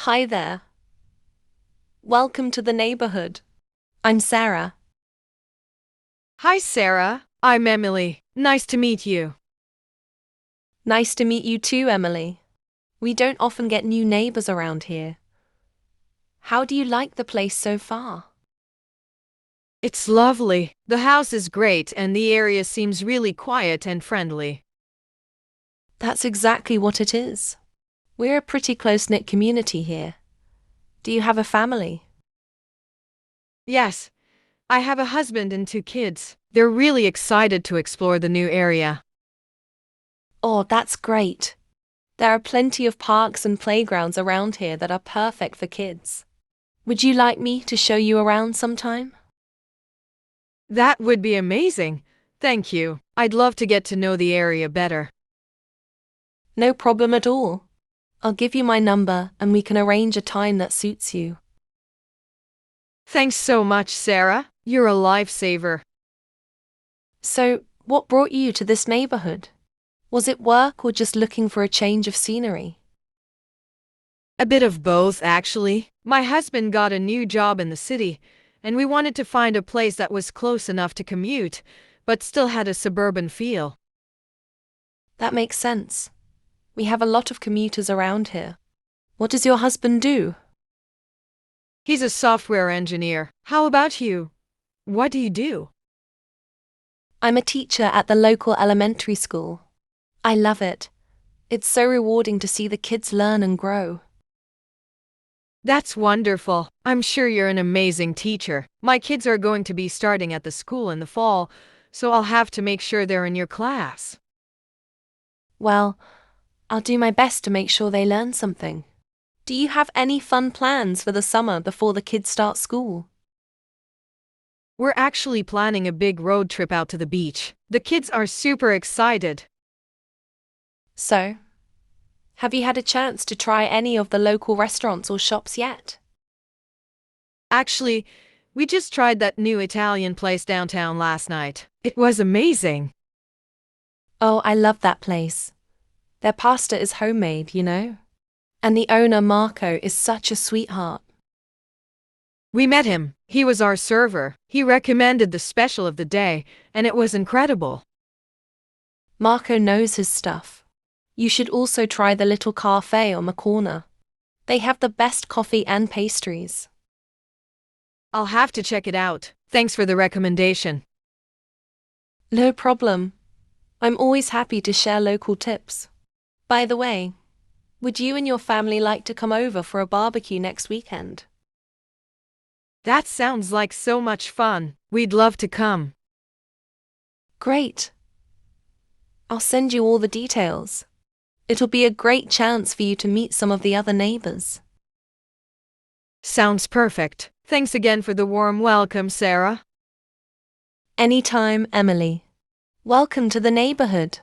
Hi there. Welcome to the neighborhood. I'm Sarah. Hi, Sarah. I'm Emily. Nice to meet you. Nice to meet you too, Emily. We don't often get new neighbors around here. How do you like the place so far? It's lovely. The house is great and the area seems really quiet and friendly. That's exactly what it is. We're a pretty close-knit community here. Do you have a family? Yes, I have a husband and two kids. They're really excited to explore the new area. Oh, that's great. There are plenty of parks and playgrounds around here that are perfect for kids. Would you like me to show you around sometime? That would be amazing. Thank you. I'd love to get to know the area better. No problem at all. I'll give you my number and we can arrange a time that suits you. Thanks so much, Sarah. You're a lifesaver. So, what brought you to this neighborhood? Was it work or just looking for a change of scenery? A bit of both, actually. My husband got a new job in the city, and we wanted to find a place that was close enough to commute, but still had a suburban feel. That makes sense. We have a lot of commuters around here. What does your husband do? He's a software engineer. How about you? What do you do? I'm a teacher at the local elementary school. I love it. It's so rewarding to see the kids learn and grow. That's wonderful. I'm sure you're an amazing teacher. My kids are going to be starting at the school in the fall, so I'll have to make sure they're in your class. Well, I'll do my best to make sure they learn something. Do you have any fun plans for the summer before the kids start school? We're actually planning a big road trip out to the beach. The kids are super excited. So, have you had a chance to try any of the local restaurants or shops yet? Actually, we just tried that new Italian place downtown last night. It was amazing. Oh, I love that place. Their pasta is homemade, you know? And the owner, Marco, is such a sweetheart. We met him. He was our server. He recommended the special of the day, and it was incredible. Marco knows his stuff. You should also try the little cafe on the corner. They have the best coffee and pastries. I'll have to check it out. Thanks for the recommendation. No problem. I'm always happy to share local tips. By the way, would you and your family like to come over for a barbecue next weekend? That sounds like so much fun. We'd love to come. Great. I'll send you all the details. It'll be a great chance for you to meet some of the other neighbors. Sounds perfect. Thanks again for the warm welcome, Sarah. Anytime, Emily. Welcome to the neighborhood.